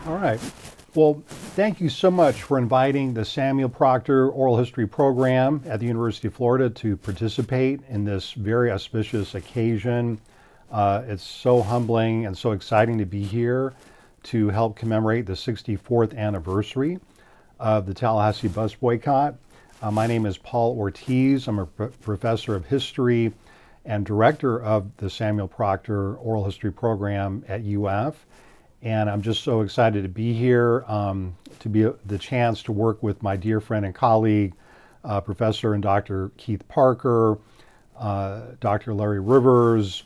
All right. Well, thank you so much for inviting the Samuel Proctor Oral History Program at the University of Florida to participate in this very auspicious occasion. It's so humbling and so exciting to be here to help commemorate the 64th anniversary of the Tallahassee bus boycott. My name is Paul Ortiz. I'm a professor of history and director of the Samuel Proctor Oral History Program at UF. And I'm just so excited to be here, to be the chance to work with my dear friend and colleague, Professor and Dr. Keith Parker, Dr. Larry Rivers,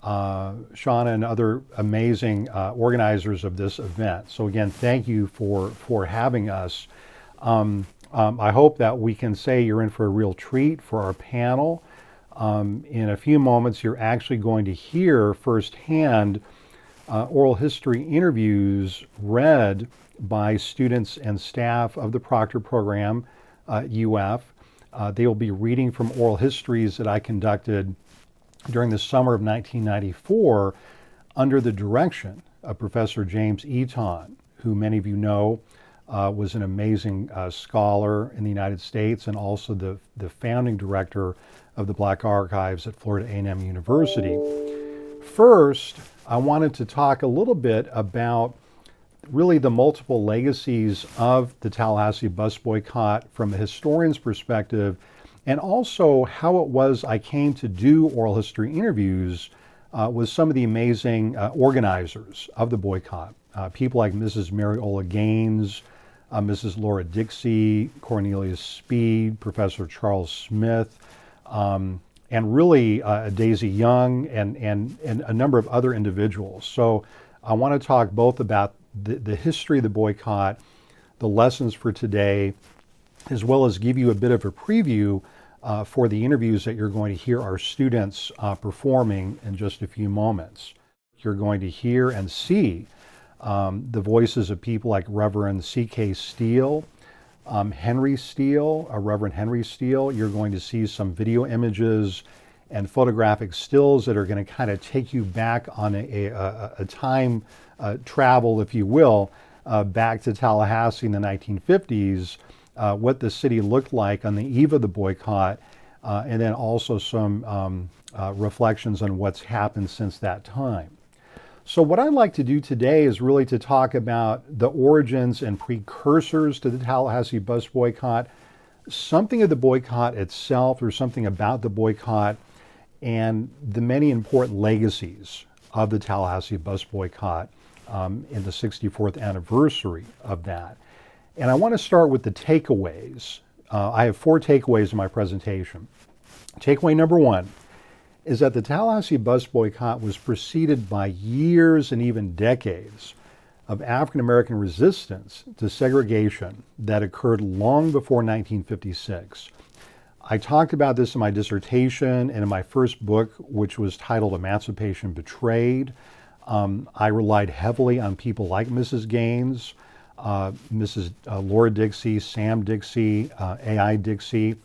Shauna, and other amazing organizers of this event. So again, thank you for having us. I hope that we can say you're in for a real treat for our panel. In a few moments, you're actually going to hear firsthand oral history interviews read by students and staff of the Proctor program at UF. They will be reading from oral histories that I conducted during the summer of 1994 under the direction of Professor James Eaton, who many of you know was an amazing scholar in the United States and also the founding director of the Black Archives at Florida A&M University. First, I wanted to talk a little bit about really the multiple legacies of the Tallahassee bus boycott from a historian's perspective, and also how it was I came to do oral history interviews with some of the amazing organizers of the boycott. People like Mrs. Mary Ola Gaines, Mrs. Laura Dixie, Cornelius Speed, Professor Charles Smith, and really Daisy Young and a number of other individuals. So I want to talk both about the history of the boycott, the lessons for today, as well as give you a bit of a preview for the interviews that you're going to hear our students performing in just a few moments. You're going to hear and see the voices of people like Reverend C.K. Steele, Henry Steele, Reverend Henry Steele. You're going to see some video images and photographic stills that are going to kind of take you back on a time travel, if you will, back to Tallahassee in the 1950s, what the city looked like on the eve of the boycott, and then also some reflections on what's happened since that time. So what I'd like to do today is really to talk about the origins and precursors to the Tallahassee bus boycott, something of the boycott itself or something about the boycott, and the many important legacies of the Tallahassee bus boycott in the 64th anniversary of that. And I want to start with the takeaways. I have 4 takeaways in my presentation. Takeaway number 1 is that the Tallahassee bus boycott was preceded by years and even decades of African American resistance to segregation that occurred long before 1956. I talked about this in my dissertation and in my first book, which was titled Emancipation Betrayed. I relied heavily on people like Mrs. Gaines, Mrs. Laura Dixie, Sam Dixie, A.I. Dixie.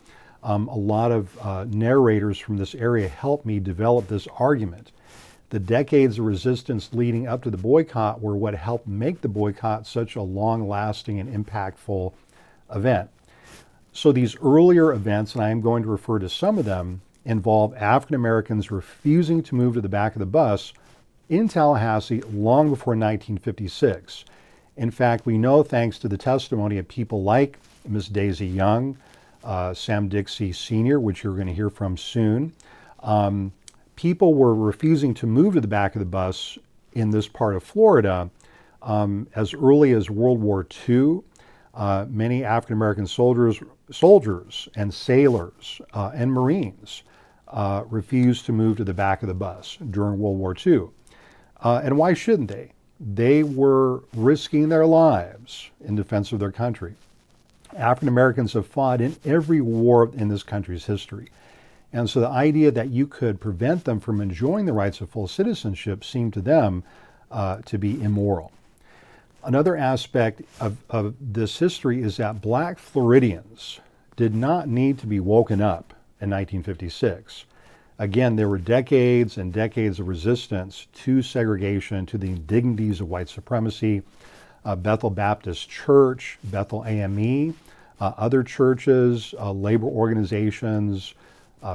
A lot of narrators from this area helped me develop this argument. The decades of resistance leading up to the boycott were what helped make the boycott such a long-lasting and impactful event. So these earlier events, and I am going to refer to some of them, involve African Americans refusing to move to the back of the bus in Tallahassee long before 1956. In fact, we know, thanks to the testimony of people like Miss Daisy Young, Sam Dixie Sr., which you're going to hear from soon, people were refusing to move to the back of the bus in this part of Florida as early as World War II. Many African American soldiers and sailors and Marines refused to move to the back of the bus during World War II. And why shouldn't they? They were risking their lives in defense of their country. African Americans have fought in every war in this country's history. And so the idea that you could prevent them from enjoying the rights of full citizenship seemed to them to be immoral. Another aspect of this history is that Black Floridians did not need to be woken up in 1956. Again, there were decades and decades of resistance to segregation, to the indignities of white supremacy. Bethel Baptist Church, Bethel AME, other churches, labor organizations,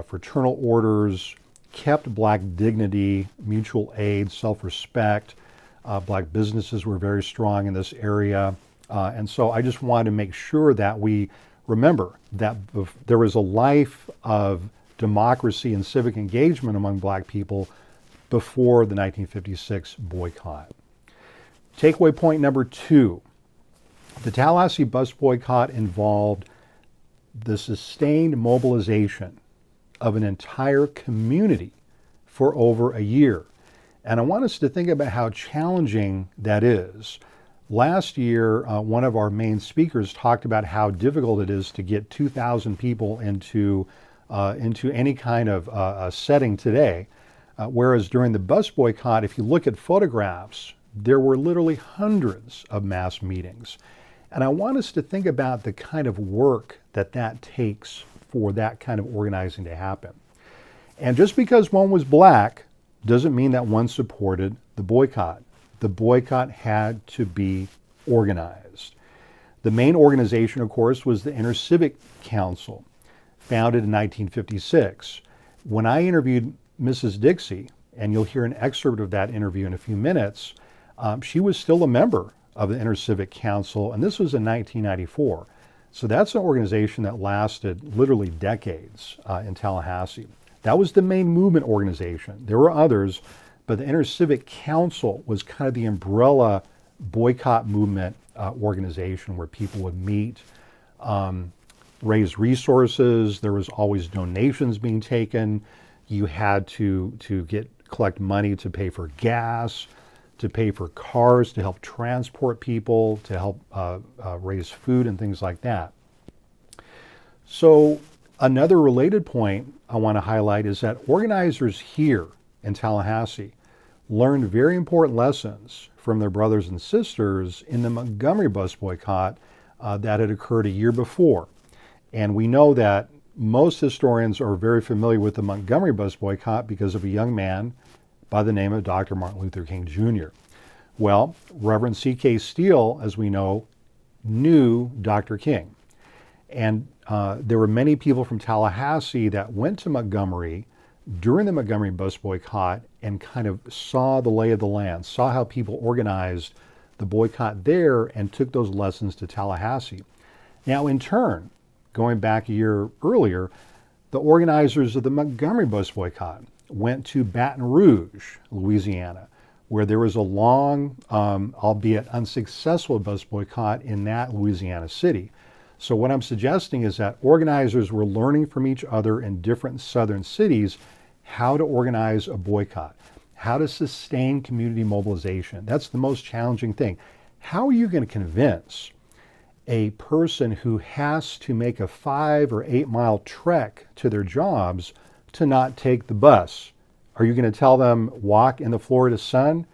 fraternal orders, kept black dignity, mutual aid, self-respect. Black businesses were very strong in this area. And so I just wanted to make sure that we remember that there was a life of democracy and civic engagement among black people before the 1956 boycott. Takeaway point number 2. The Tallahassee bus boycott involved the sustained mobilization of an entire community for over a year. And I want us to think about how challenging that is. Last year, one of our main speakers talked about how difficult it is to get 2,000 people into any kind of a setting today. Whereas during the bus boycott, if you look at photographs, there were literally hundreds of mass meetings. And I want us to think about the kind of work that takes for that kind of organizing to happen. And just because one was black doesn't mean that one supported the boycott. The boycott had to be organized. The main organization, of course, was the Intercivic Council, founded in 1956. When I interviewed Mrs. Dixie, and you'll hear an excerpt of that interview in a few minutes, she was still a member of the Intercivic Council, and this was in 1994. So that's an organization that lasted literally decades in Tallahassee. That was the main movement organization. There were others, but the Intercivic Council was kind of the umbrella boycott movement organization where people would meet, raise resources. There was always donations being taken. You had to collect money to pay for gas, to pay for cars, to help transport people, to help raise food and things like that. So another related point I want to highlight is that organizers here in Tallahassee learned very important lessons from their brothers and sisters in the Montgomery bus boycott that had occurred a year before. And we know that most historians are very familiar with the Montgomery bus boycott because of a young man by the name of Dr. Martin Luther King Jr. Well, Reverend C.K. Steele, as we know, knew Dr. King. And there were many people from Tallahassee that went to Montgomery during the Montgomery bus boycott and kind of saw the lay of the land, saw how people organized the boycott there and took those lessons to Tallahassee. Now, in turn, going back a year earlier, the organizers of the Montgomery bus boycott went to Baton Rouge, Louisiana, where there was a long, albeit unsuccessful bus boycott in that Louisiana city. So what I'm suggesting is that organizers were learning from each other in different southern cities how to organize a boycott, how to sustain community mobilization. That's the most challenging thing. How are you going to convince a person who has to make a 5 or 8 mile trek to their jobs to not take the bus? Are you going to tell them walk in the Florida sun?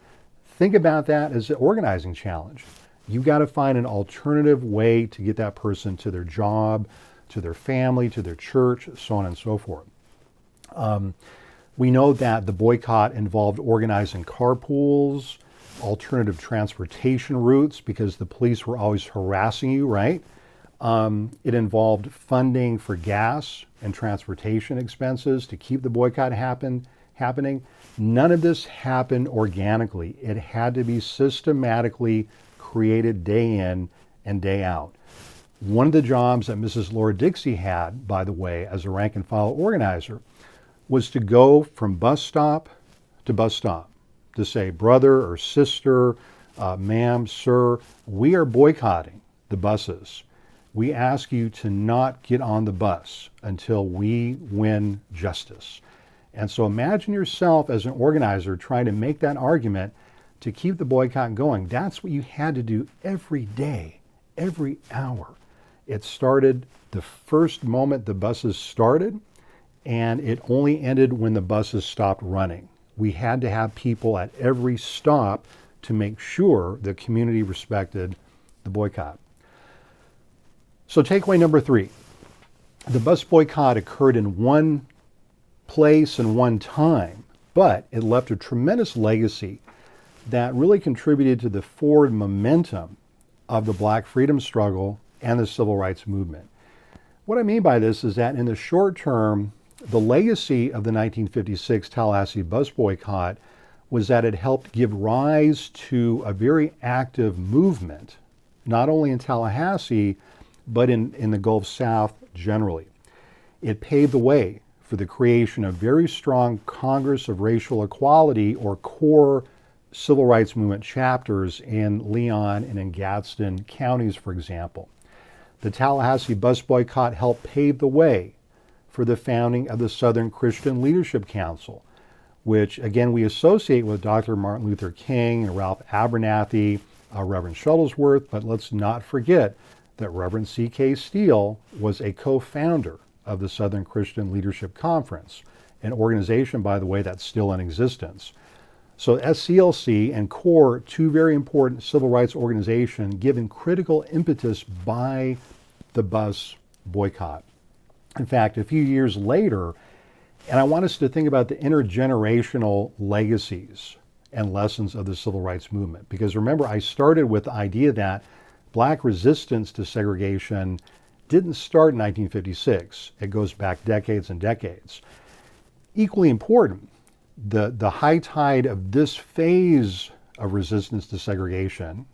Think about that as an organizing challenge. You've got to find an alternative way to get that person to their job, to their family, to their church, so on and so forth. We know that the boycott involved organizing carpools, alternative transportation routes, because the police were always harassing you, right? It involved funding for gas and transportation expenses to keep the boycott happening. None of this happened organically. It had to be systematically created day in and day out. One of the jobs that Mrs. Laura Dixie had, by the way, as a rank and file organizer, was to go from bus stop to say, brother or sister, ma'am, sir, we are boycotting the buses. We ask you to not get on the bus until we win justice. And so imagine yourself as an organizer trying to make that argument to keep the boycott going. That's what you had to do every day, every hour. It started the first moment the buses started, and it only ended when the buses stopped running. We had to have people at every stop to make sure the community respected the boycott. So takeaway number 3, the bus boycott occurred in one place and one time, but it left a tremendous legacy that really contributed to the forward momentum of the Black freedom struggle and the civil rights movement. What I mean by this is that in the short term, the legacy of the 1956 Tallahassee bus boycott was that it helped give rise to a very active movement, not only in Tallahassee, but in the Gulf South generally. It paved the way for the creation of very strong Congress of Racial Equality or core civil rights movement chapters in Leon and in Gadsden counties, for example. The Tallahassee bus boycott helped pave the way for the founding of the Southern Christian Leadership Council, which again we associate with Dr. Martin Luther King and Ralph Abernathy, Reverend Shuttlesworth, but let's not forget that Reverend C.K. Steele was a co-founder of the Southern Christian Leadership Conference, an organization, by the way, that's still in existence. So SCLC and CORE, two very important civil rights organizations given critical impetus by the bus boycott. In fact, a few years later, and I want us to think about the intergenerational legacies and lessons of the civil rights movement. Because remember, I started with the idea that Black resistance to segregation didn't start in 1956. It goes back decades and decades. Equally important, the high tide of this phase of resistance to segregation,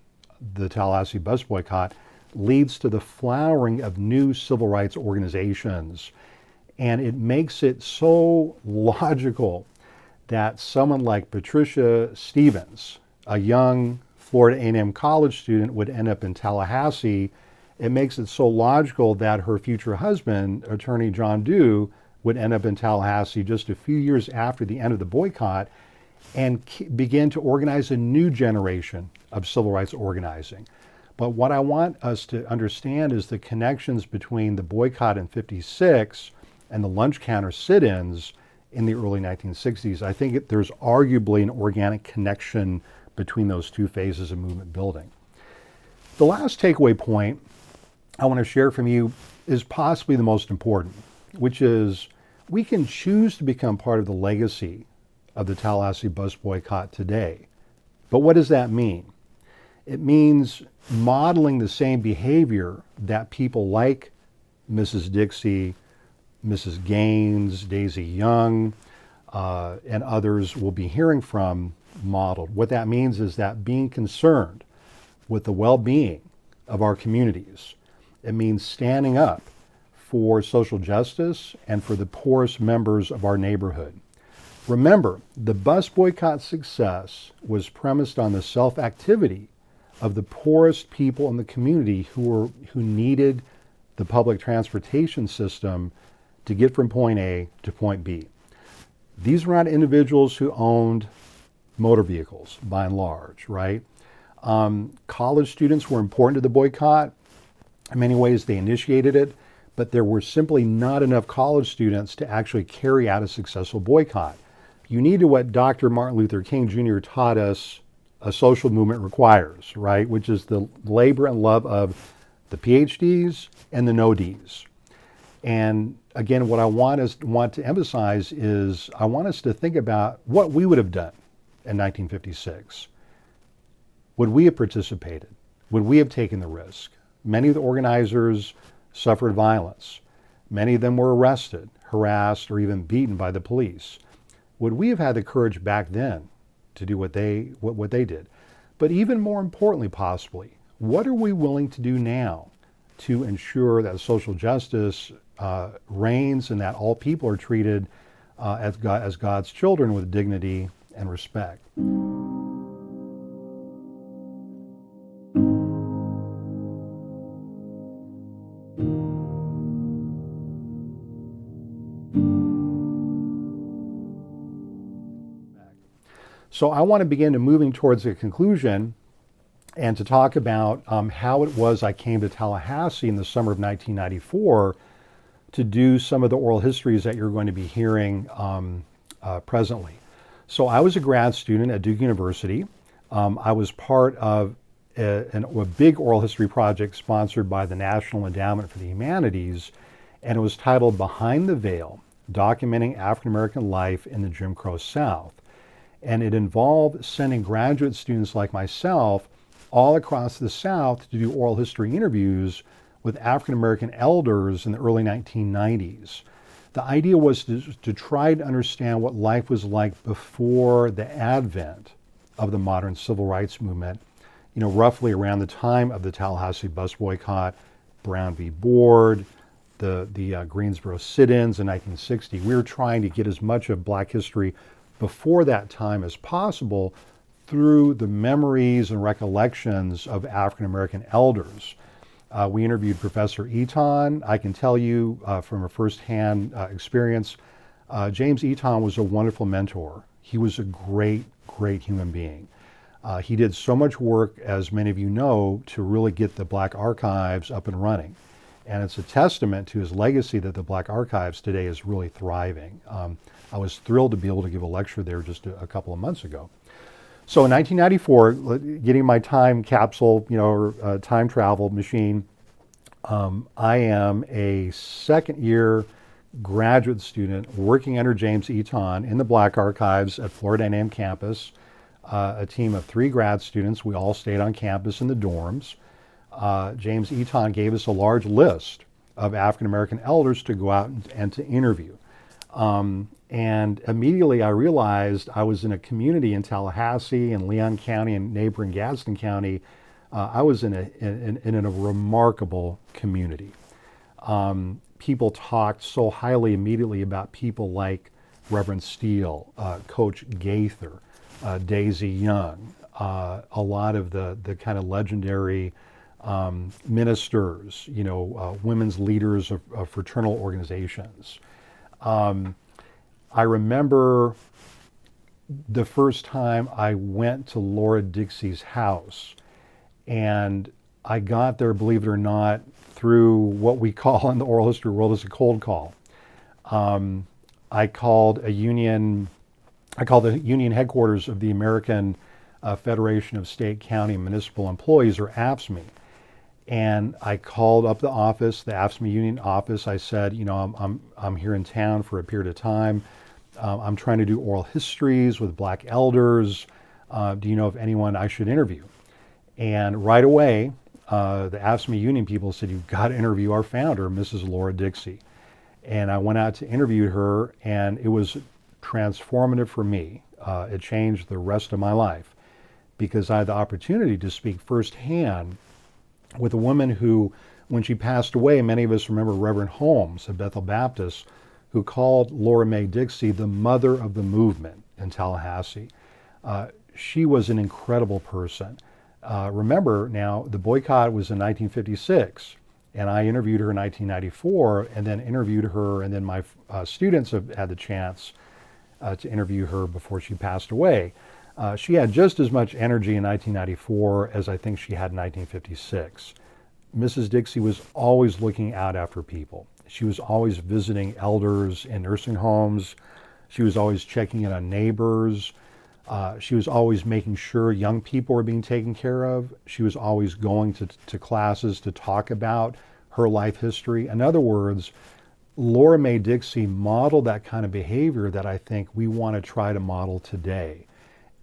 the Tallahassee bus boycott, leads to the flowering of new civil rights organizations. And it makes it so logical that someone like Patricia Stevens, a young Florida A&M college student, would end up in Tallahassee. It makes it so logical that her future husband, attorney John Dew, would end up in Tallahassee just a few years after the end of the boycott and begin to organize a new generation of civil rights organizing. But what I want us to understand is the connections between the boycott in '56 and the lunch counter sit-ins in the early 1960s. I think there's arguably an organic connection between those two phases of movement building. The last takeaway point I want to share from you is possibly the most important, which is we can choose to become part of the legacy of the Tallahassee bus boycott today. But what does that mean? It means modeling the same behavior that people like Mrs. Dixie, Mrs. Gaines, Daisy Young, and others will be hearing from modeled. What that means is that being concerned with the well-being of our communities, it means standing up for social justice and for the poorest members of our neighborhood. Remember, the bus boycott's success was premised on the self-activity of the poorest people in the community who needed the public transportation system to get from point A to point B. These were not individuals who owned motor vehicles, by and large, right? College students were important to the boycott. In many ways, they initiated it, but there were simply not enough college students to actually carry out a successful boycott. You need to what Dr. Martin Luther King Jr. taught us a social movement requires, right? Which is the labor and love of the PhDs and the no-Ds. And again, what I want to emphasize is I want us to think about what we would have done in 1956. Would we have participated? Would we have taken the risk? Many of the organizers suffered violence. Many of them were arrested, harassed, or even beaten by the police. Would we have had the courage back then to do what they did? But even more importantly, possibly, what are we willing to do now to ensure that social justice reigns and that all people are treated as God's children with dignity and respect? So I want to begin to moving towards a conclusion and to talk about how it was I came to Tallahassee in the summer of 1994 to do some of the oral histories that you're going to be hearing presently. So I was a grad student at Duke University. I was part of a big oral history project sponsored by the National Endowment for the Humanities, and it was titled Behind the Veil, Documenting African American Life in the Jim Crow South. And it involved sending graduate students like myself all across the South to do oral history interviews with African American elders in the early 1990s. The idea was to try to understand what life was like before the advent of the modern civil rights movement, roughly around the time of the Tallahassee bus boycott, Brown v. Board, the Greensboro sit-ins in 1960. We were trying to get as much of Black history before that time as possible through the memories and recollections of African American elders. We interviewed Professor Eaton. I can tell you from a firsthand experience, James Eaton was a wonderful mentor. He was a great, great human being. He did so much work, as many of you know, to really get the Black Archives up and running. And it's a testament to his legacy that the Black Archives today is really thriving. I was thrilled to be able to give a lecture there just a couple of months ago. So in 1994, getting my time capsule, or time travel machine, I am a second year graduate student working under James Eaton in the Black Archives at Florida A&M campus, a team of 3 grad students. We all stayed on campus in the dorms. James Eaton gave us a large list of African American elders to go out and to interview. And immediately I realized I was in a community in Tallahassee and Leon County and neighboring Gadsden County. I was in a remarkable community. People talked so highly immediately about people like Reverend Steele, Coach Gaither, Daisy Young, a lot of the kind of legendary ministers, women's leaders of fraternal organizations. I remember the first time I went to Laura Dixie's house, and I got there, believe it or not, through what we call in the oral history world as a cold call. I called the union headquarters of the American Federation of State, County, and Municipal Employees, or AFSCME. And I called up the office, the AFSCME union office. I said, I'm here in town for a period of time. I'm trying to do oral histories with Black elders. Do you know of anyone I should interview? And right away, the AFSCME union people said, you've got to interview our founder, Mrs. Laura Dixie. And I went out to interview her, and it was transformative for me. It changed the rest of my life because I had the opportunity to speak firsthand with a woman who, when she passed away, many of us remember Reverend Holmes of Bethel Baptist, who called Laura Mae Dixie the mother of the movement in Tallahassee. She was an incredible person. Remember now, the boycott was in 1956, and I interviewed her in 1994, and then interviewed her, and then my students have had the chance to interview her before she passed away. She had just as much energy in 1994 as I think she had in 1956. Mrs. Dixie was always looking out after people. She was always visiting elders in nursing homes. She was always checking in on neighbors. She was always making sure young people were being taken care of. She was always going to classes to talk about her life history. In other words, Laura Mae Dixie modeled that kind of behavior that I think we want to try to model today.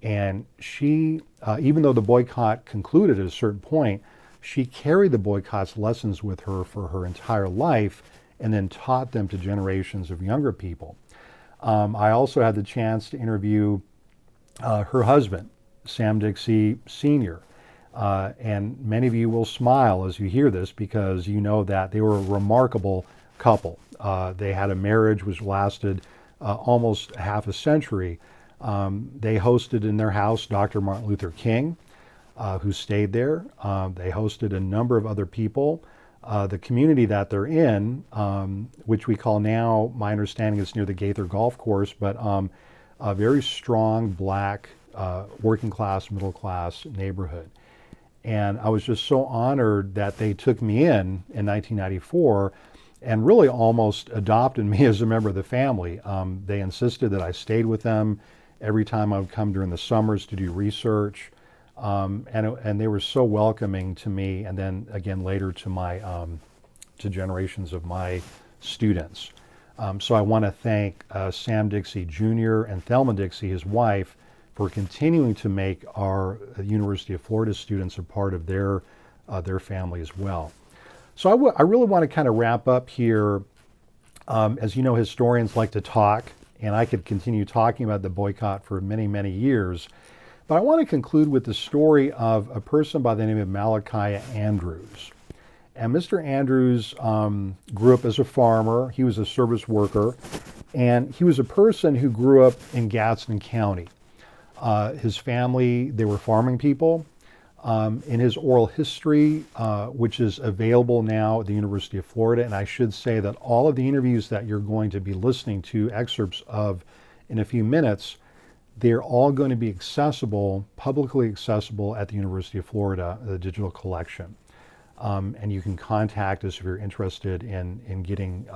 And she, even though the boycott concluded at a certain point, she carried the boycott's lessons with her for her entire life and then taught them to generations of younger people. I also had the chance to interview her husband, Sam Dixie Sr. And many of you will smile as you hear this because you know that they were a remarkable couple. They had a marriage which lasted almost half a century. They hosted in their house Dr. Martin Luther King, who stayed there. They hosted a number of other people. The community that they're in, which we call now, my understanding is near the Gaither Golf Course, but a very strong Black, working class, middle class neighborhood. And I was just so honored that they took me in 1994 and really almost adopted me as a member of the family. They insisted that I stayed with them every time I would come during the summers to do research. And they were so welcoming to me, and then again later to my to generations of my students. So I want to thank Sam Dixie Jr. and Thelma Dixie, his wife, for continuing to make our University of Florida students a part of their family as well. So I really want to kind of wrap up here. As you know, historians like to talk, and I could continue talking about the boycott for many, many years. But I want to conclude with the story of a person by the name of Malachi Andrews. And Mr. Andrews grew up as a farmer. He was a service worker, and he was a person who grew up in Gadsden County. His family, they were farming people. In his oral history, which is available now at the University of Florida, and I should say that all of the interviews that you're going to be listening to excerpts of in a few minutes, they're all going to be accessible, publicly accessible at the University of Florida, the digital collection. And you can contact us if you're interested in getting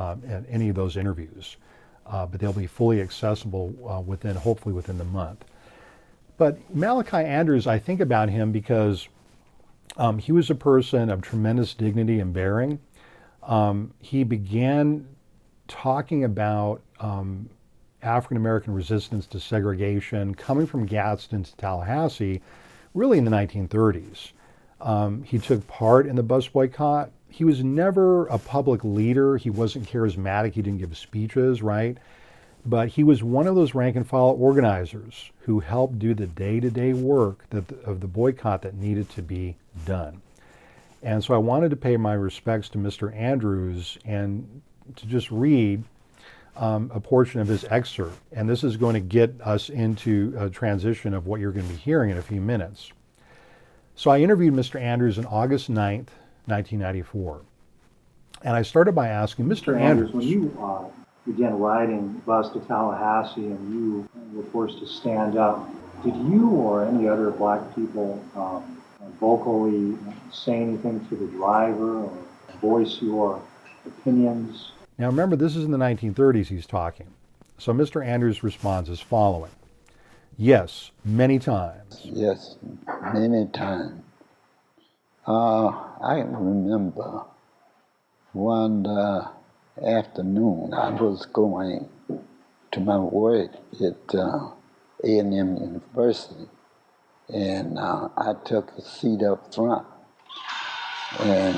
any of those interviews. But they'll be fully accessible hopefully within the month. But Malachi Andrews, I think about him because he was a person of tremendous dignity and bearing. He began talking about African American resistance to segregation coming from Gadsden to Tallahassee really in the 1930s. He took part in the bus boycott. He was never a public leader. He wasn't charismatic. He didn't give speeches, right? But he was one of those rank and file organizers who helped do the day-to-day work of the boycott that needed to be done. And so I wanted to pay my respects to Mr. Andrews and to just read a portion of his excerpt. And this is going to get us into a transition of what you're going to be hearing in a few minutes. So I interviewed Mr. Andrews on August 9th, 1994. And I started by asking Mr. Andrews, when you began riding bus to Tallahassee and you were forced to stand up, did you or any other black people vocally say anything to the driver or voice your opinions? Now remember, this is in the 1930s he's talking. So Mr. Andrews responds as following. Yes, many times. Yes, many times. I remember one afternoon I was going to my work at A&M University, and I took a seat up front, and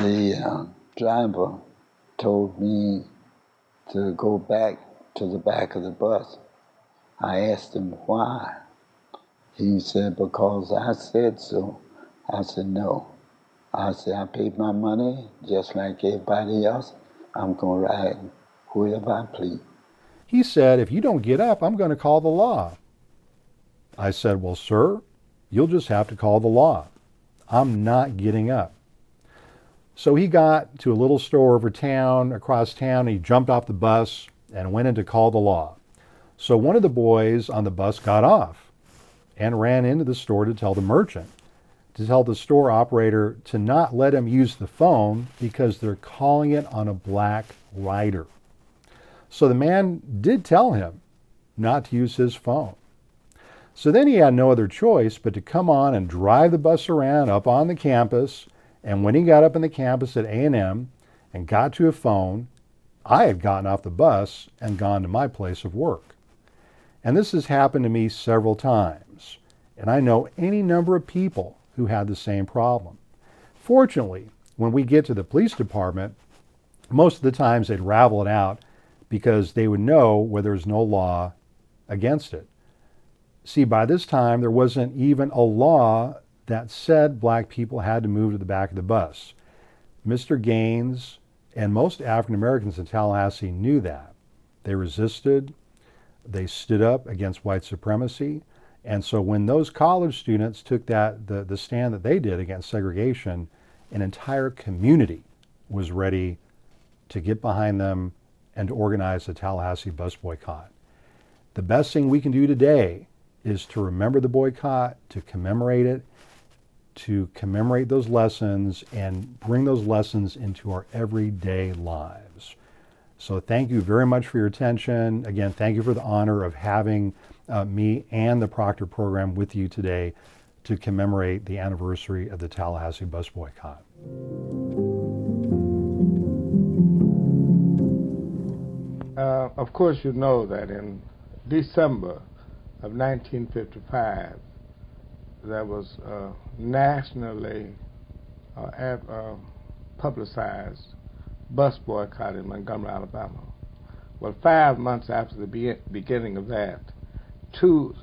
the driver told me to go back to the back of the bus. I asked him why. He said, because I said so. I said, no. I said, I paid my money just like everybody else. I'm going to ride wherever I please. He said, if you don't get up, I'm going to call the law. I said, well, sir, you'll just have to call the law. I'm not getting up. So he got to a little store across town. He jumped off the bus and went in to call the law. So one of the boys on the bus got off and ran into the store to tell the merchant, to tell the store operator to not let him use the phone because they're calling it on a black rider. So the man did tell him not to use his phone. So then he had no other choice but to come on and drive the bus around up on the campus. And when he got up on the campus at A&M and got to a phone, I had gotten off the bus and gone to my place of work. And this has happened to me several times. And I know any number of people who had the same problem. Fortunately, when we get to the police department, most of the times they'd ravel it out because they would know where there's no law against it. See, by this time, there wasn't even a law that said black people had to move to the back of the bus. Mr. Gaines and most African Americans in Tallahassee knew that. They resisted. They stood up against white supremacy. And so when those college students took the stand that they did against segregation, an entire community was ready to get behind them and to organize the Tallahassee bus boycott. The best thing we can do today is to remember the boycott, to commemorate it, to commemorate those lessons and bring those lessons into our everyday lives. So thank you very much for your attention. Again, thank you for the honor of having me and the Proctor program with you today to commemorate the anniversary of the Tallahassee bus boycott. Of course, you know that in December of 1955, there was a nationally publicized bus boycott in Montgomery, Alabama. Well, 5 months after the beginning of that, two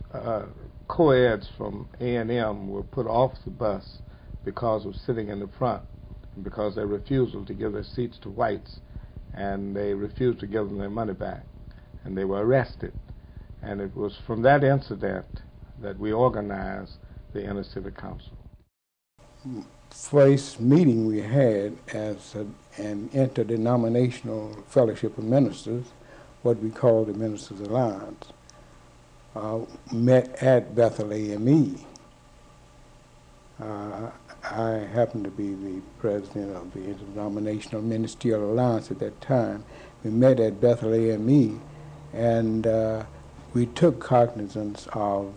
co-eds from A&M were put off the bus because of sitting in the front, and because they refused to give their seats to whites, and they refused to give them their money back, and they were arrested. And it was from that incident that we organized the Inner Civic Council. First meeting we had as an interdenominational fellowship of ministers, what we call the Ministers Alliance, met at Bethel AME. I happened to be the president of the Interdenominational Ministerial Alliance at that time. We met at Bethel AME, and we took cognizance of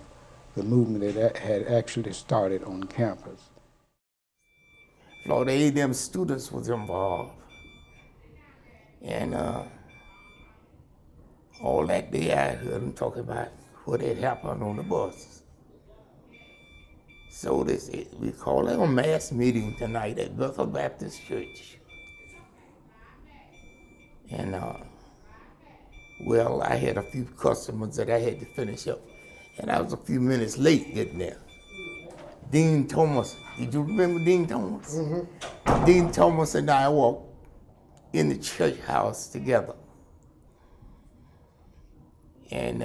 the movement that had actually started on campus. Florida A&M students was involved. And all that day I heard them talking about what had happened on the bus. So they said, we call it a mass meeting tonight at Bethel Baptist Church. And well, I had a few customers that I had to finish up. And I was a few minutes late getting there. Dean Thomas, did you remember Dean Thomas? Mm-hmm. Dean Thomas and I walked in the church house together. And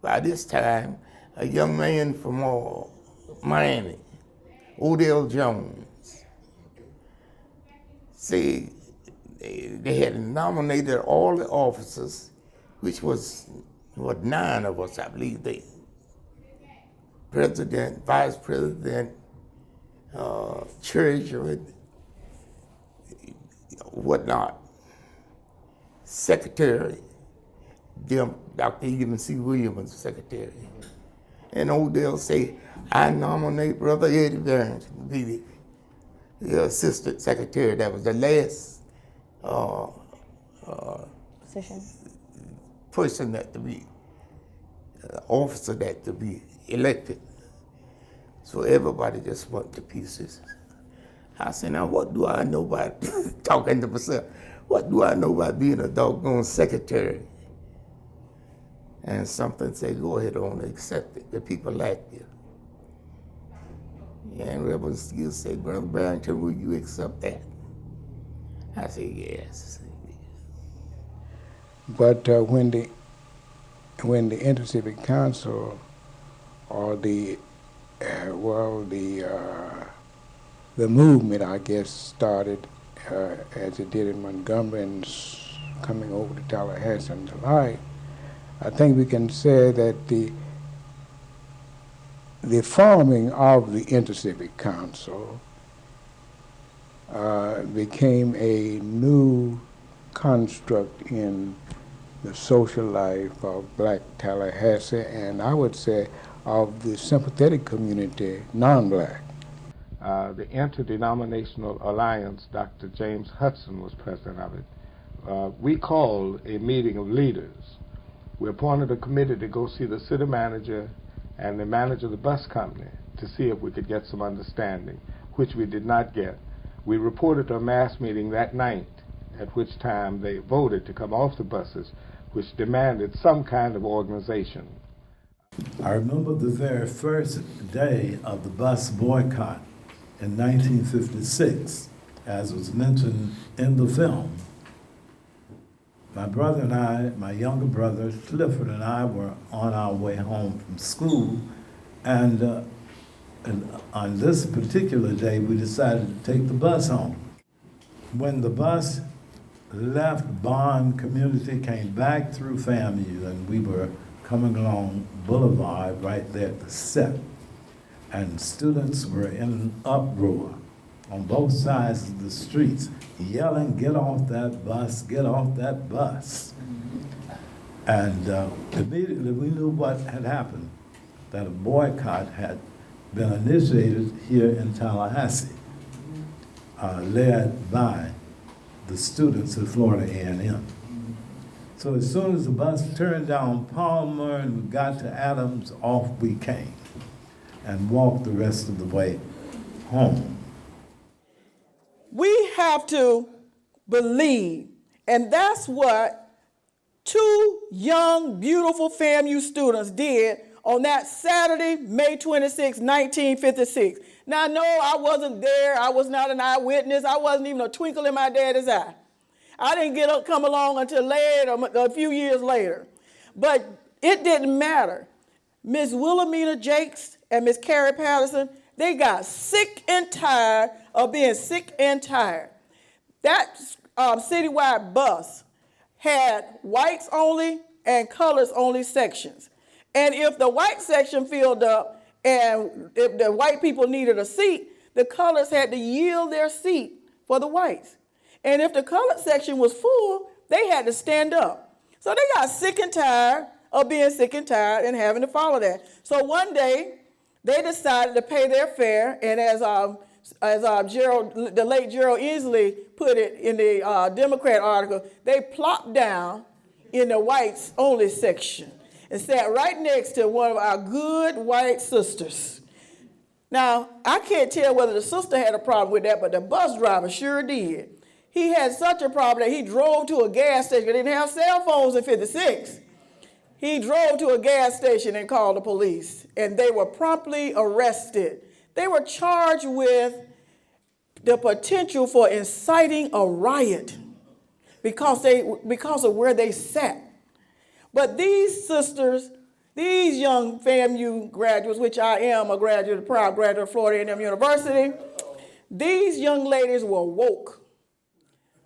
by this time, a young man from Miami, Odell Jones, said they had nominated all the officers, which was, 9 of us, I believe, president, vice president, treasurer, whatnot, secretary, Dr. Even C. Williams, secretary. And Odell said, I nominate Brother Eddie Barrington to be the assistant secretary. That was the last person that to be, officer that to be elected. So everybody just went to pieces. I said, now what do I know about, talking to myself, what do I know about being a doggone secretary? And something said, go ahead on, accept it. The people like you. And Reverend Steele said, Brother Barrington, will you accept that? I said, yes. But when the Inter-Civic Council, or the movement, I guess, started as it did in Montgomery and coming over to Tallahassee and the like, I think we can say that the forming of the Inter-Civic Council became a new construct in the social life of Black Tallahassee, and I would say of the sympathetic community, non-Black. The Interdenominational Alliance, Dr. James Hudson was president of it. We called a meeting of leaders. We appointed a committee to go see the city manager and the manager of the bus company to see if we could get some understanding, which we did not get. We reported to a mass meeting that night, at which time they voted to come off the buses, which demanded some kind of organization. I remember the very first day of the bus boycott in 1956, as was mentioned in the film. My brother and I, my younger brother, Clifford, and I were on our way home from school, and on this particular day, we decided to take the bus home. When the bus left Bond Community, came back through FAMU, and we were coming along Boulevard right there at the set, and students were in an uproar on both sides of the streets, yelling, get off that bus, get off that bus. And immediately we knew what had happened, that a boycott had been initiated here in Tallahassee, led by the students of Florida A&M. So as soon as the bus turned down Palmer and we got to Adams, off we came and walked the rest of the way home. We have to believe, and that's what two young, beautiful FAMU students did on that Saturday, May 26, 1956. Now, no, I wasn't there. I was not an eyewitness. I wasn't even a twinkle in my daddy's eye. I didn't come along until later, a few years later. But it didn't matter. Miss Wilhelmina Jakes and Miss Carrie Patterson, they got sick and tired of being sick and tired. That citywide bus had whites only and colors only sections. And if the white section filled up and if the white people needed a seat, the colors had to yield their seat for the whites. And if the colored section was full, they had to stand up. So they got sick and tired of being sick and tired and having to follow that. So one day, they decided to pay their fare, and as the late Gerald Inslee put it in the Democrat article, they plopped down in the whites only section and sat right next to one of our good white sisters. Now, I can't tell whether the sister had a problem with that, but the bus driver sure did. He had such a problem that he drove to a gas station. They didn't have cell phones in '56. He drove to a gas station and called the police, and they were promptly arrested. They were charged with the potential for inciting a riot because of where they sat. But these sisters, these young FAMU graduates, which I am a graduate, a proud graduate of Florida A&M University, these young ladies were woke.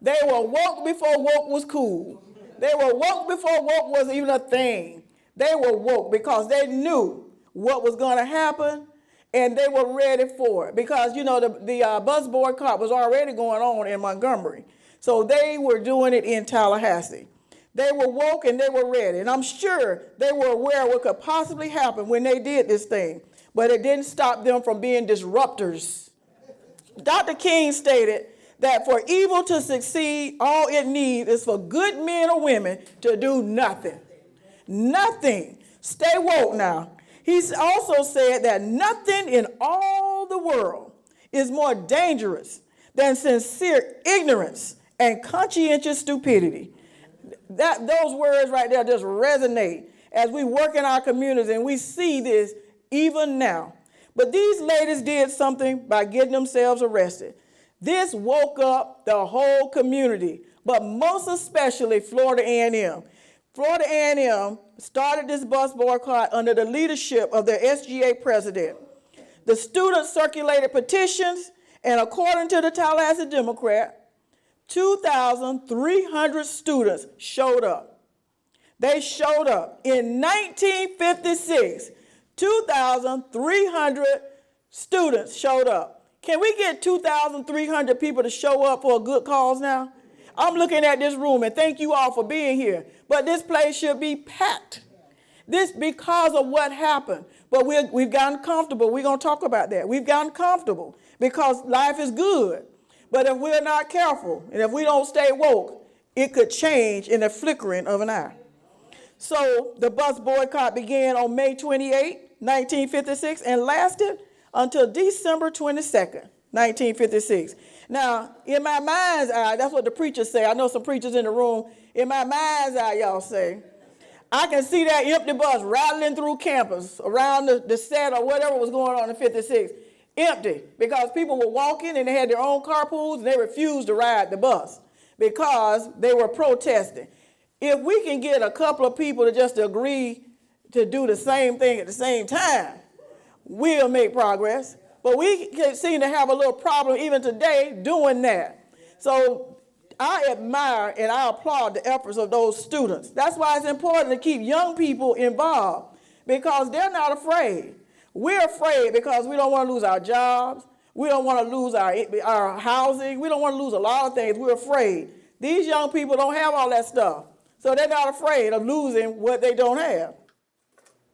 They were woke before woke was cool. They were woke before woke was even a thing. They were woke because they knew what was going to happen, and they were ready for it. Because, you know, the bus boycott was already going on in Montgomery. So they were doing it in Tallahassee. They were woke and they were ready. And I'm sure they were aware of what could possibly happen when they did this thing. But it didn't stop them from being disruptors. Dr. King stated that for evil to succeed, all it needs is for good men or women to do nothing. Nothing. Stay woke now. He's also said that nothing in all the world is more dangerous than sincere ignorance and conscientious stupidity. Those words right there just resonate as we work in our communities, and we see this even now. But these ladies did something by getting themselves arrested. This woke up the whole community, but most especially Florida A&M. Florida A&M started this bus boycott under the leadership of their SGA president. The students circulated petitions, and according to the Tallahassee Democrat, 2,300 students showed up. They showed up. In 1956, 2,300 students showed up. Can we get 2,300 people to show up for a good cause now? I'm looking at this room, and thank you all for being here. But this place should be packed. This because of what happened. But we've gotten comfortable. We're going to talk about that. We've gotten comfortable because life is good. But if we're not careful, and if we don't stay woke, it could change in the flickering of an eye. So the bus boycott began on May 28, 1956, and lasted until December 22nd, 1956. Now, in my mind's eye, that's what the preachers say. I know some preachers in the room. In my mind's eye, y'all say, I can see that empty bus rattling through campus around the set or whatever was going on in 56. Empty, because people were walking and they had their own carpools and they refused to ride the bus because they were protesting. If we can get a couple of people to just agree to do the same thing at the same time, we'll make progress. But we seem to have a little problem even today doing that. So I admire and I applaud the efforts of those students. That's why it's important to keep young people involved, because they're not afraid. We're afraid because we don't want to lose our jobs. We don't want to lose our housing. We don't want to lose a lot of things. We're afraid. These young people don't have all that stuff. So they're not afraid of losing what they don't have.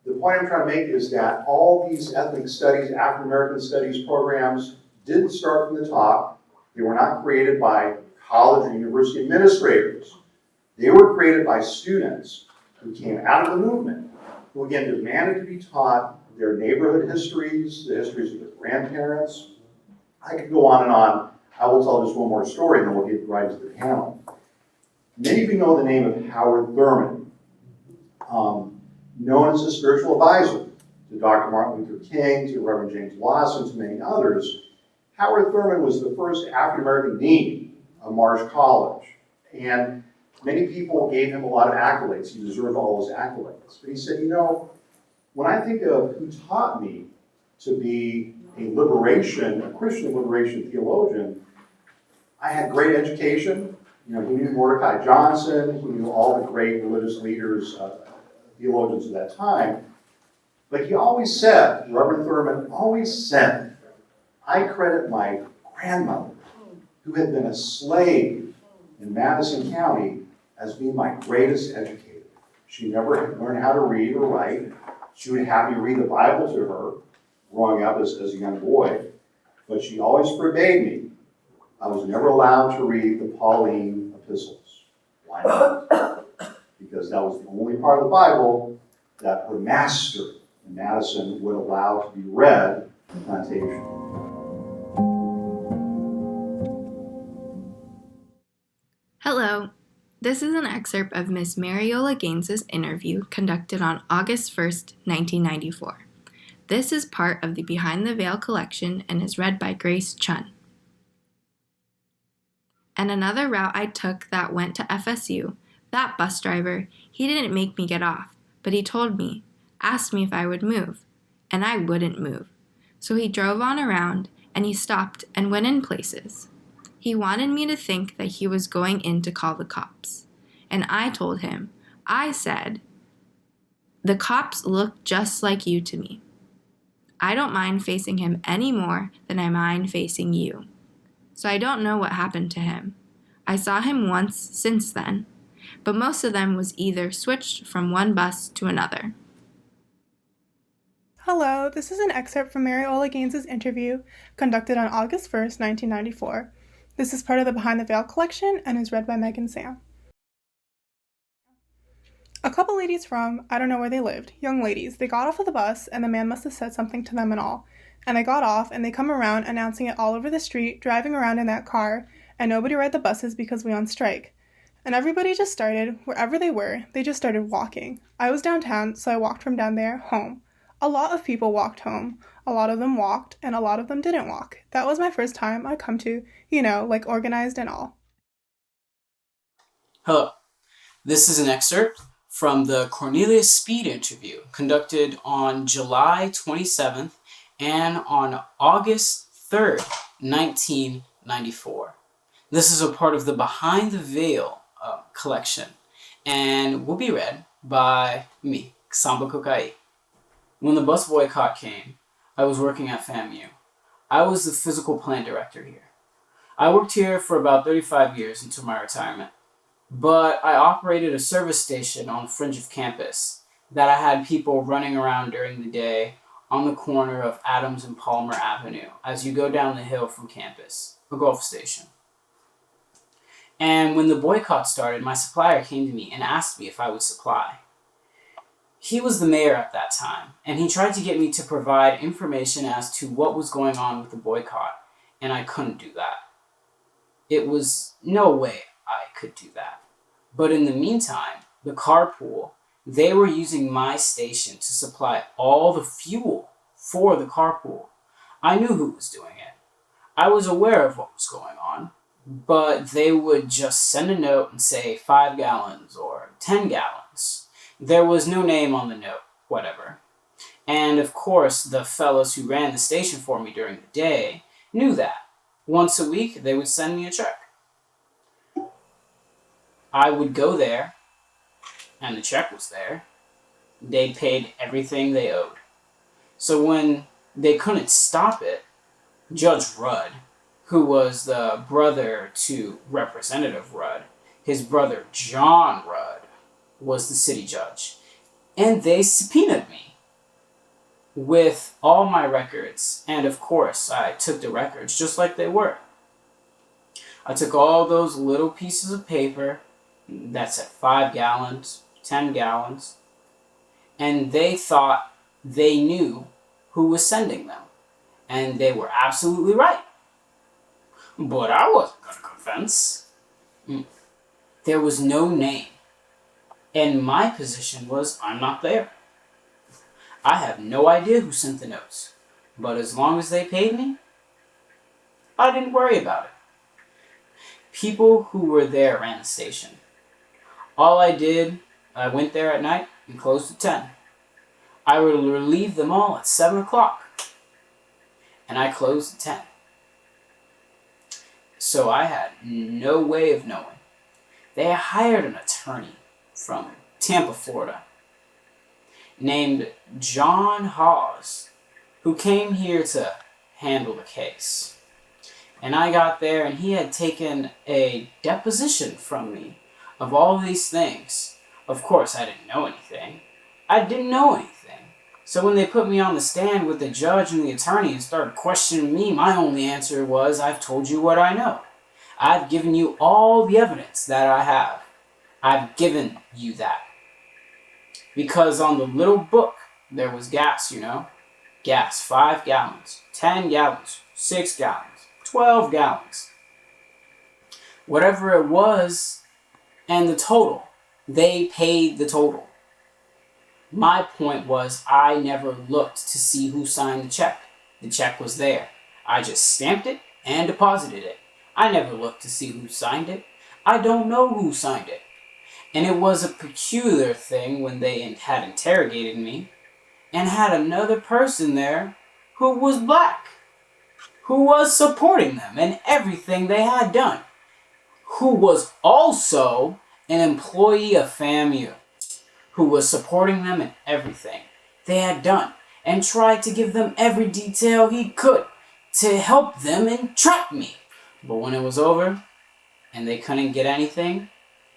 The point I'm trying to make is that all these ethnic studies, African American studies programs didn't start from the top. They were not created by college or university administrators. They were created by students who came out of the movement, who again demanded to be taught their neighborhood histories, the histories of their grandparents. I could go on and on. I will tell just one more story, and then we'll get right into the panel. Many of you know the name of Howard Thurman, known as a spiritual advisor to Dr. Martin Luther King, to Reverend James Lawson, to many others. Howard Thurman was the first African-American dean of Marsh College, and many people gave him a lot of accolades. He deserved all those accolades. But he said, you know, when I think of who taught me to be a Christian liberation theologian, I had great education. You know, he knew Mordecai Johnson, he knew all the great religious leaders, theologians of that time. But he always said, Reverend Thurman always said, I credit my grandmother, who had been a slave in Madison County, as being my greatest educator. She never learned how to read or write. She would have me read the Bible to her growing up as a young boy, but she always forbade me. I was never allowed to read the Pauline epistles. Why not? Because that was the only part of the Bible that her master in Madison would allow to be read in plantation. Hello. This is an excerpt of Miss Mariola Gaines's interview conducted on August 1st, 1994. This is part of the Behind the Veil collection and is read by Grace Chun. And another route I took that went to FSU, that bus driver, he didn't make me get off, but he told me, asked me if I would move, and I wouldn't move. So he drove on around, and he stopped and went in places. He wanted me to think that he was going in to call the cops. And I told him, I said, the cops look just like you to me. I don't mind facing him any more than I mind facing you. So I don't know what happened to him. I saw him once since then, but most of them was either switched from one bus to another. Hello, this is an excerpt from Mariola Gaines's interview conducted on August 1st, 1994. This is part of the Behind the Veil collection and is read by Megan Sam. A couple ladies from, I don't know where they lived, young ladies, they got off of the bus and the man must have said something to them and all. And they got off and they come around announcing it all over the street, driving around in that car, and nobody ride the buses because we on strike. And everybody just started, wherever they were, they just started walking. I was downtown, so I walked from down there home. A lot of people walked home. A lot of them walked, and a lot of them didn't walk. That was my first time I come to, like organized and all. Hello. This is an excerpt from the Cornelius Speed interview conducted on July 27th and on August 3rd, 1994. This is a part of the Behind the Veil collection and will be read by me, Samba Kokai. When the bus boycott came, I was working at FAMU. I was the physical plant director here. I worked here for about 35 years until my retirement, but I operated a service station on the fringe of campus that I had people running around during the day on the corner of Adams and Palmer Avenue as you go down the hill from campus, a Gulf station. And when the boycott started, my supplier came to me and asked me if I would supply. He was the mayor at that time, and he tried to get me to provide information as to what was going on with the boycott, and I couldn't do that. It was no way I could do that. But in the meantime, the carpool, they were using my station to supply all the fuel for the carpool. I knew who was doing it. I was aware of what was going on, but they would just send a note and say 5 gallons or 10 gallons. There was no name on the note, whatever. And of course, the fellows who ran the station for me during the day knew that. Once a week, they would send me a check. I would go there, and the check was there. They paid everything they owed. So when they couldn't stop it, Judge Rudd, who was the brother to Representative Rudd, his brother John Rudd, was the city judge. And they subpoenaed me with all my records. And of course, I took the records just like they were. I took all those little pieces of paper that said 5 gallons, 10 gallons, and they thought they knew who was sending them. And they were absolutely right. But I wasn't going to confess. There was no name. And my position was, I'm not there. I have no idea who sent the notes. But as long as they paid me, I didn't worry about it. People who were there ran the station. All I did, I went there at night and closed at 10. I would relieve them all at 7 o'clock. And I closed at 10. So I had no way of knowing. They hired an attorney from Tampa, Florida, named John Hawes, who came here to handle the case. And I got there and he had taken a deposition from me of all these things. Of course, I didn't know anything. I didn't know anything. So when they put me on the stand with the judge and the attorney and started questioning me, my only answer was, I've told you what I know. I've given you all the evidence that I have. I've given you that. Because on the little book, there was gas, Gas, 5 gallons, 10 gallons, 6 gallons, 12 gallons. Whatever it was, and the total. They paid the total. My point was, I never looked to see who signed the check. The check was there. I just stamped it and deposited it. I never looked to see who signed it. I don't know who signed it. And it was a peculiar thing when they had interrogated me and had another person there who was black, who was supporting them in everything they had done, who was also an employee of FAMU, who was supporting them in everything they had done and tried to give them every detail he could to help them entrap me. But when it was over and they couldn't get anything,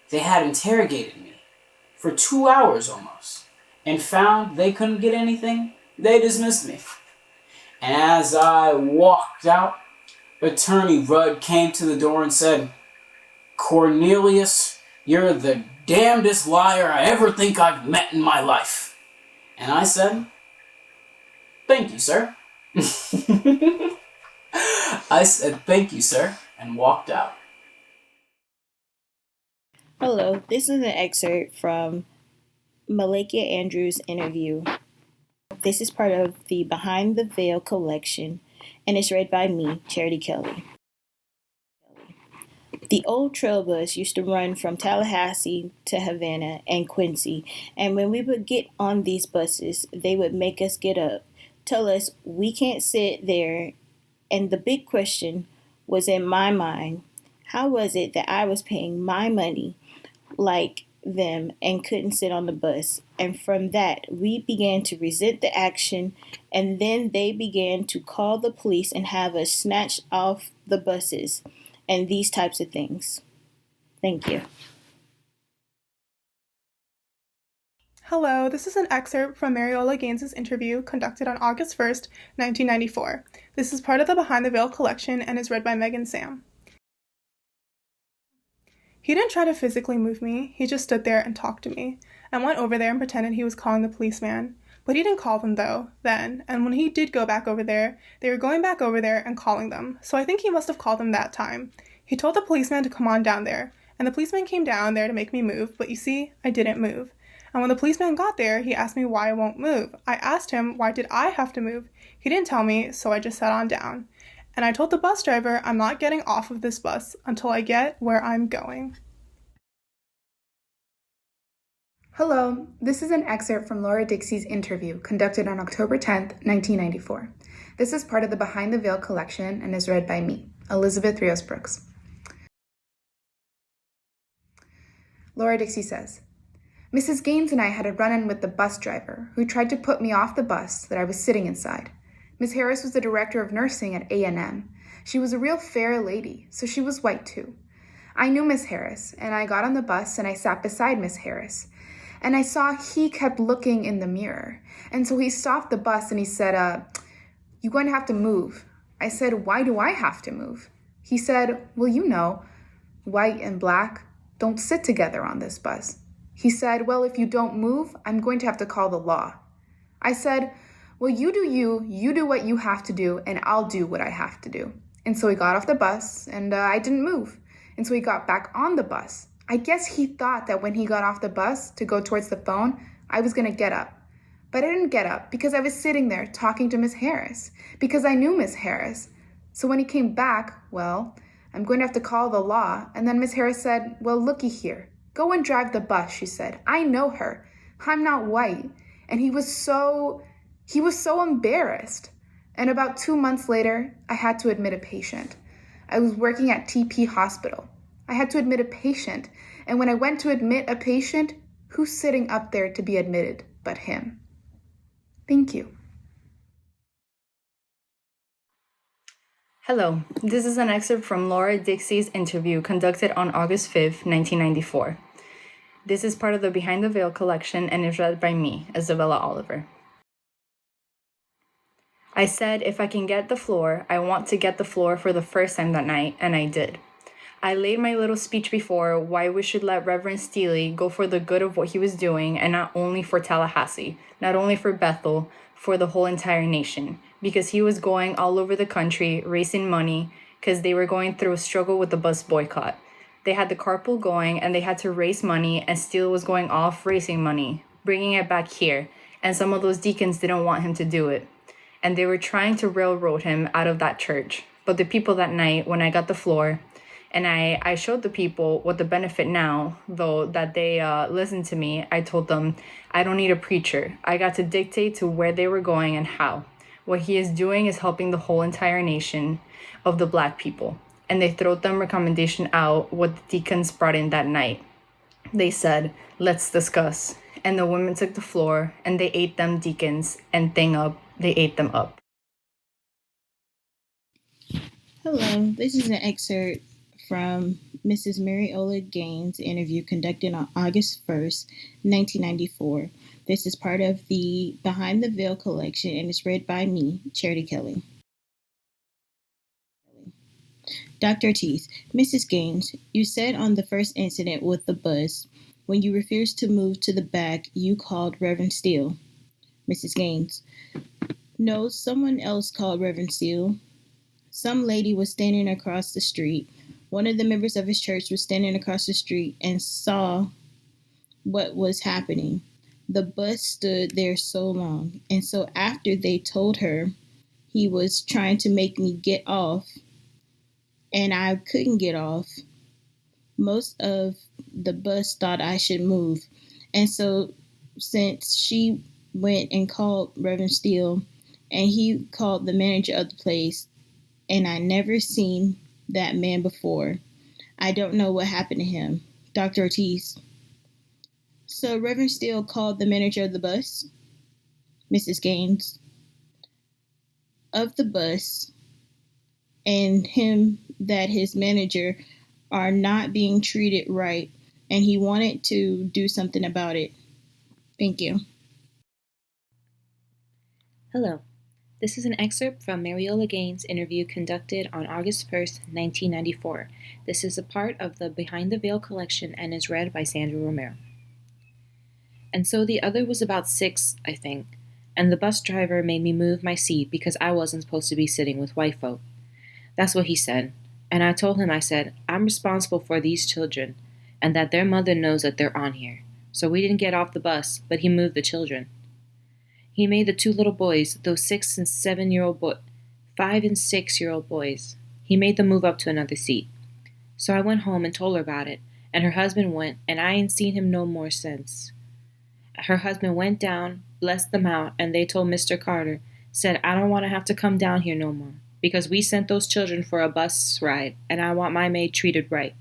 they had interrogated me for 2 hours almost and found they couldn't get anything. They dismissed me. And as I walked out, Attorney Rudd came to the door and said, "Cornelius, you're the damnedest liar I ever think I've met in my life." And I said, "Thank you, sir." I said, "Thank you, sir," and walked out. Hello, this is an excerpt from Malakia Andrews' interview. This is part of the Behind the Veil collection, and it's read by me, Charity Kelly. The old trail bus used to run from Tallahassee to Havana and Quincy, and when we would get on these buses, they would make us get up, tell us we can't sit there, and the big question was in my mind, how was it that I was paying my money like them and couldn't sit on the bus? And from that, we began to resent the action, and then they began to call the police and have us snatched off the buses and these types of things. Thank you. Hello, this is an excerpt from Mariola Gaines's interview conducted on August 1st, 1994. This is part of the Behind the Veil collection and is read by Megan Sam. He didn't try to physically move me, he just stood there and talked to me. I went over there and pretended he was calling the policeman. But he didn't call them though, then, and when he did go back over there, they were going back over there and calling them, so I think he must have called them that time. He told the policeman to come on down there, and the policeman came down there to make me move, but you see, I didn't move. And when the policeman got there, he asked me why I won't move. I asked him why did I have to move. He didn't tell me, so I just sat on down. And I told the bus driver I'm not getting off of this bus until I get where I'm going. Hello, this is an excerpt from Laura Dixie's interview conducted on October 10th, 1994. This is part of the Behind the Veil collection and is read by me, Elizabeth Rios Brooks. Laura Dixie says, Mrs. Gaines and I had a run-in with the bus driver who tried to put me off the bus that I was sitting inside. Miss Harris was the director of nursing at A&M. She was a real fair lady, so she was white too. I knew Miss Harris, and I got on the bus and I sat beside Miss Harris. And I saw he kept looking in the mirror. And so he stopped the bus and he said, you're going to have to move. I said, why do I have to move? He said, well, you know, white and black, don't sit together on this bus. He said, well, if you don't move, I'm going to have to call the law. I said, well, you do what you have to do, and I'll do what I have to do. And so he got off the bus, and I didn't move. And so he got back on the bus. I guess he thought that when he got off the bus to go towards the phone, I was going to get up. But I didn't get up because I was sitting there talking to Miss Harris, because I knew Miss Harris. So when he came back, well, I'm going to have to call the law. And then Miss Harris said, well, looky here. Go and drive the bus, she said. I know her. I'm not white. And he was so embarrassed. And about 2 months later, I had to admit a patient. I was working at TP Hospital. I had to admit a patient. And when I went to admit a patient, who's sitting up there to be admitted but him? Thank you. Hello, this is an excerpt from Laura Dixie's interview conducted on August 5th, 1994. This is part of the Behind the Veil collection and is read by me, Isabella Oliver. I said, if I can get the floor, I want to get the floor for the first time that night, and I did. I laid my little speech before why we should let Reverend Steele go for the good of what he was doing, and not only for Tallahassee, not only for Bethel, for the whole entire nation, because he was going all over the country raising money because they were going through a struggle with the bus boycott. They had the carpool going and they had to raise money, and Steele was going off raising money, bringing it back here, and some of those deacons didn't want him to do it. And they were trying to railroad him out of that church. But the people that night, when I got the floor, and I showed the people what the benefit now, though, that they listened to me, I told them, I don't need a preacher. I got to dictate to where they were going and how. What he is doing is helping the whole entire nation of the Black people. And they threw them recommendation out what the deacons brought in that night. They said, let's discuss. And the women took the floor and they ate them deacons and they ate them up. Hello, this is an excerpt from Mrs. Mariola Gaines' interview conducted on August 1st, 1994. This is part of the Behind the Veil collection and is read by me, Charity Kelly. Dr. Ortiz, Mrs. Gaines, you said on the first incident with the bus, when you refused to move to the back, you called Reverend Steele. Mrs. Gaines, no, someone else called Reverend Steele. Some lady was standing across the street. One of the members of his church was standing across the street and saw what was happening. The bus stood there so long. And so after they told her he was trying to make me get off, and I couldn't get off, most of the bus thought I should move. And so since she went and called Reverend Steele, and he called the manager of the place, and I never seen that man before. I don't know what happened to him. Dr. Ortiz. So Reverend Steele called the manager of the bus, Mrs. Gaines, of the bus, and him that his manager are not being treated right, and he wanted to do something about it. Thank you. Hello. This is an excerpt from Mariola Gaines' interview conducted on August 1st, 1994. This is a part of the Behind the Veil collection and is read by Sandra Romero. And so the other was about 6, I think, and the bus driver made me move my seat because I wasn't supposed to be sitting with white folk. That's what he said. And I told him, I said, I'm responsible for these children and that their mother knows that they're on here. So we didn't get off the bus, but he moved the children. He made the 2 little boys, those 5 and 6-year-old boys, he made them move up to another seat. So I went home and told her about it, and her husband went, and I ain't seen him no more since. Her husband went down, blessed them out, and they told Mr. Carter, said, I don't want to have to come down here no more, because we sent those children for a bus ride, and I want my maid treated right.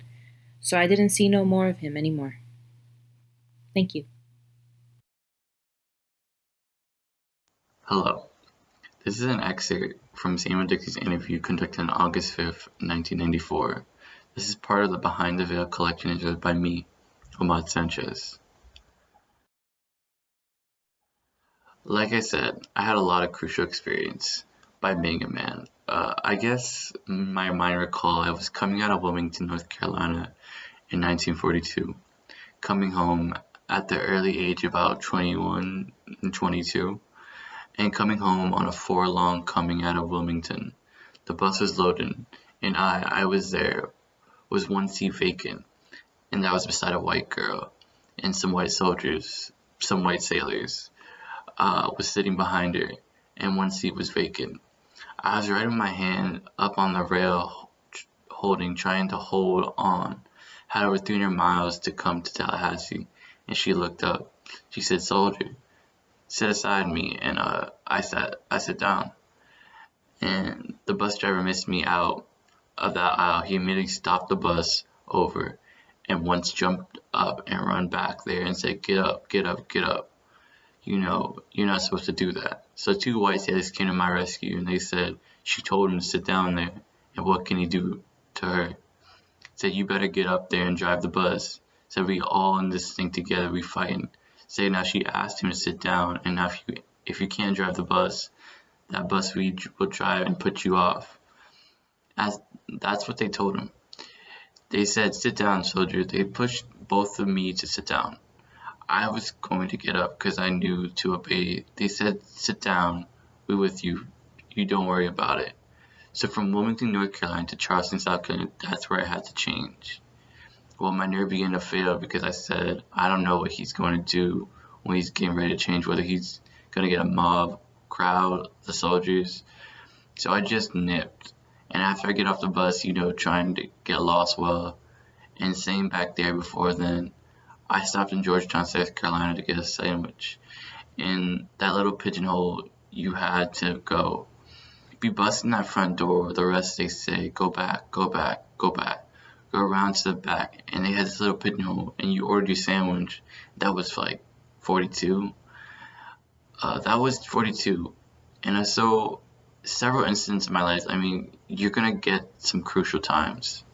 So I didn't see no more of him anymore. Thank you. Hello. This is an excerpt from Samuel Dixie's interview conducted on August 5th, 1994. This is part of the Behind the Veil collection and read by me, Omar Sanchez. Like I said, I had a lot of crucial experience by being a man. I guess my mind recall, I was coming out of Wilmington, North Carolina, in 1942, coming home at the early age of about 21 and 22, and coming home on a 4-long coming out of Wilmington. The bus was loaded, and I was there, was one seat vacant, and that was beside a white girl, and some white soldiers, some white sailors, was sitting behind her, and one seat was vacant. I was right with my hand up on the rail, trying to hold on. Had over 300 miles to come to Tallahassee, and she looked up. She said, "Soldier, sit aside me," and I sat down. And the bus driver missed me out of that aisle. He immediately stopped the bus over and once jumped up and run back there and said, "Get up, get up, get up. You know, you're not supposed to do that." So 2 white sailors came to my rescue, and they said she told him to sit down there, and what can he do to her? Said, "You better get up there and drive the bus." Said, "We all in this thing together, we fighting." Said, now she asked him to sit down, and now if you can't drive the bus, that bus will drive and put you off. That's what they told him. They said, "Sit down, soldier." They pushed both of me to sit down. I was going to get up because I knew to obey. They said, "Sit down, we're with you. You don't worry about it." So from Wilmington, North Carolina to Charleston, South Carolina, that's where I had to change. Well, my nerve began to fail because I said, I don't know what he's going to do when he's getting ready to change, whether he's going to get a mob, crowd, the soldiers. So I just nipped. And after I get off the bus, trying to get lost well, and same back there before then, I stopped in Georgetown, South Carolina to get a sandwich. In that little pigeonhole, you had to go. If you bust in that front door, the rest they say, go back, go back, go back. Go around to the back, and they had this little pigeonhole, and you ordered your sandwich. That was like 42. That was 42. And so several incidents in my life, you're going to get some crucial times.